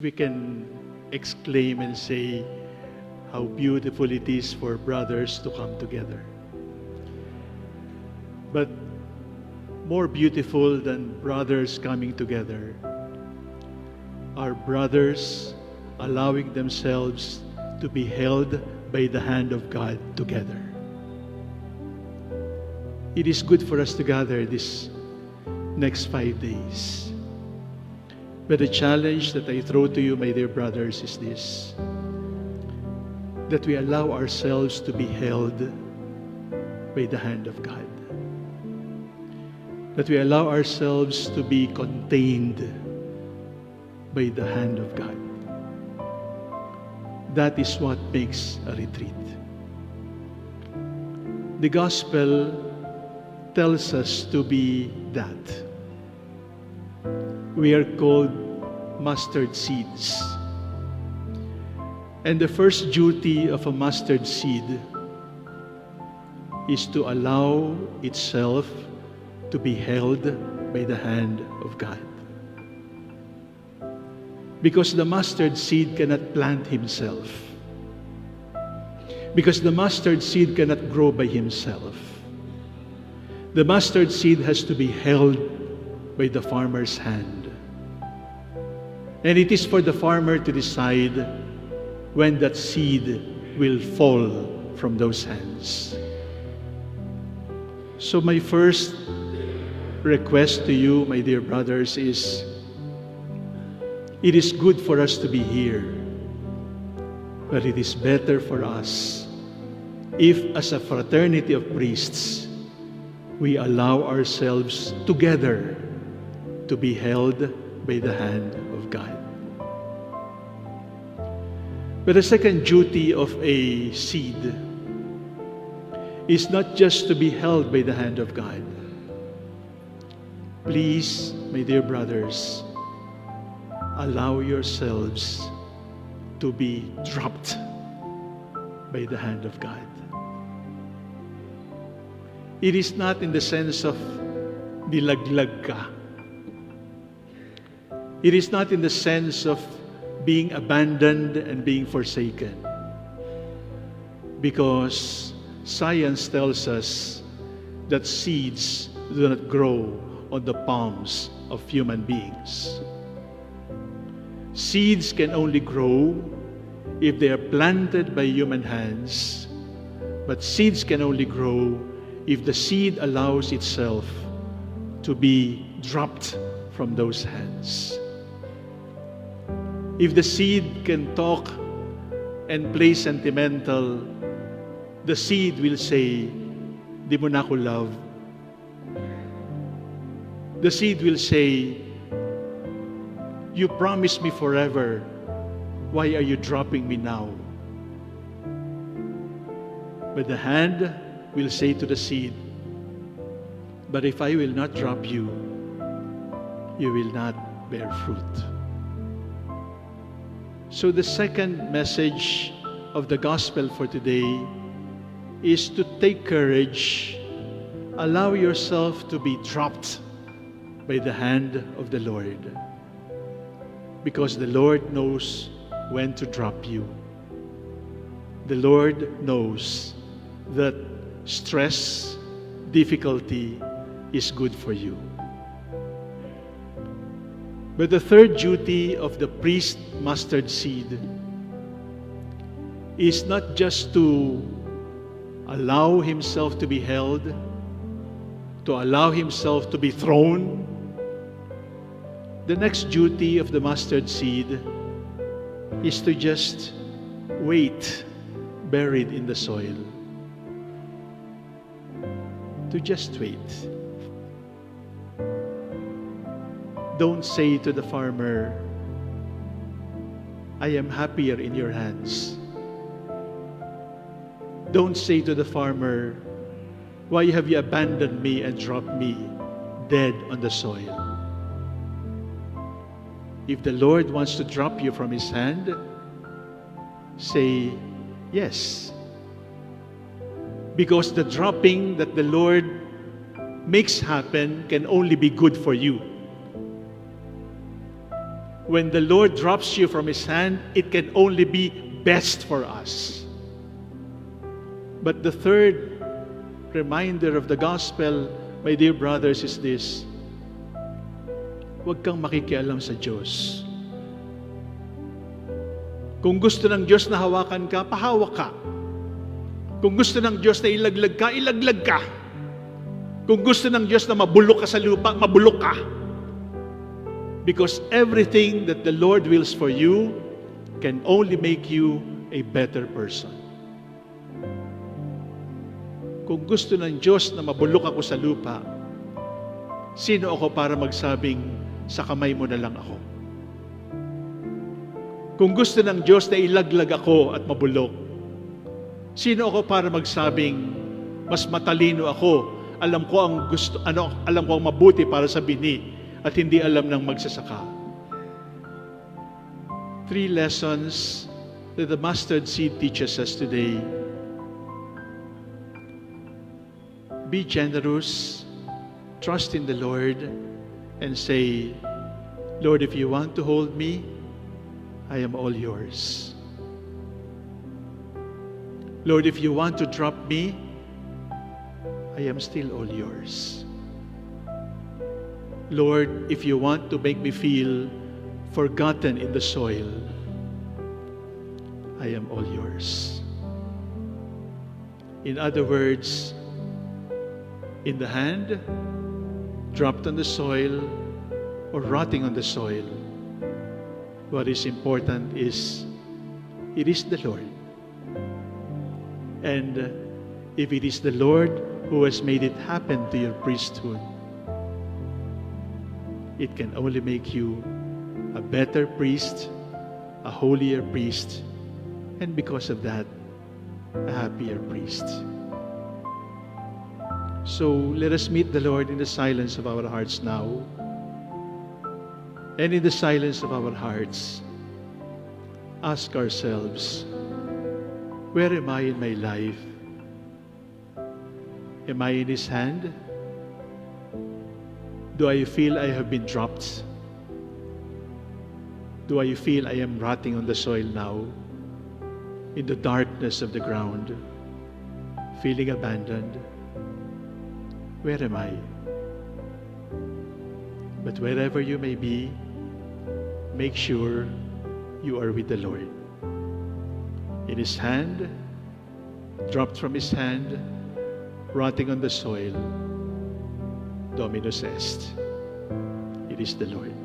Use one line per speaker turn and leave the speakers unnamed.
We can exclaim and say how beautiful it is for brothers to come together. But more beautiful than brothers coming together are brothers allowing themselves to be held by the hand of God together. It is good for us to gather this next 5 days. But the challenge that I throw to you, my dear brothers, is this: that we allow ourselves to be held by the hand of God. That we allow ourselves to be contained by the hand of God. That is what makes a retreat. The gospel tells us to be that. We are called mustard seeds. And the first duty of a mustard seed is to allow itself to be held by the hand of God. Because the mustard seed cannot plant himself. Because the mustard seed cannot grow by himself. The mustard seed has to be held by the farmer's hand. And it is for the farmer to decide when that seed will fall from those hands. So my first request to you, my dear brothers, is it is good for us to be here, but it is better for us if, as a fraternity of priests, we allow ourselves together to be held by the hand of God. But the second duty of a seed is not just to be held by the hand of God. Please, my dear brothers, allow yourselves to be dropped by the hand of God. It is not in the sense of nilaglag ka. It is not in the sense of being abandoned and being forsaken. Because science tells us that seeds do not grow on the palms of human beings. Seeds can only grow if they are planted by human hands, but seeds can only grow if the seed allows itself to be dropped from those hands. If the seed can talk and play sentimental, the seed will say, "Di mo na ako love." The seed will say, "You promised me forever. Why are you dropping me now?" But the hand will say to the seed, "But if I will not drop you, you will not bear fruit." So the second message of the gospel for today is to take courage, allow yourself to be dropped by the hand of the Lord. Because the Lord knows when to drop you. The Lord knows that stress, difficulty is good for you. But the third duty of the priest mustard seed is not just to allow himself to be held, to allow himself to be thrown. The next duty of the mustard seed is to just wait buried in the soil. To just wait. Don't say to the farmer, "I am happier in your hands." Don't say to the farmer, "Why have you abandoned me and dropped me dead on the soil?" If the Lord wants to drop you from His hand, say yes. Because the dropping that the Lord makes happen can only be good for you. when the Lord drops you from His hand, it can only be best for us. But the third reminder of the gospel, my dear brothers, is this: huwag kang makikialam sa Diyos. Kung gusto ng Diyos na hawakan ka, pahawak ka. Kung gusto ng Diyos na ilaglag ka, ilaglag ka. Kung gusto ng Diyos na mabulok ka sa lupa, mabulok ka. Because everything that the Lord wills for you can only make you a better person. Kung gusto ng Diyos na mabulok ako sa lupa, sino ako para magsabing, sa kamay mo na lang ako? Kung gusto ng Diyos na ilaglag ako at mabulok, sino ako para magsabing, mas matalino ako, alam ko ang mabuti para sa bini, at hindi alam ng magsasaka. 3 lessons that the mustard seed teaches us today. Be generous, trust in the Lord, and say, Lord, if you want to hold me, I am all yours. Lord, if you want to drop me, I am still all yours. Lord, if you want to make me feel forgotten in the soil, I am all yours. In other words, in the hand, dropped on the soil, or rotting on the soil, what is important is, it is the Lord. And if it is the Lord who has made it happen to your priesthood, it can only make you a better priest, a holier priest, and because of that, a happier priest. So let us meet the Lord in the silence of our hearts now. And in the silence of our hearts, ask ourselves, where am I in my life? Am I in His hand? Do I feel I have been dropped? Do I feel I am rotting on the soil now, in the darkness of the ground, feeling abandoned? Where am I? But wherever you may be, make sure you are with the Lord. In His hand, dropped from His hand, rotting on the soil, Dominus est. It is the Lord.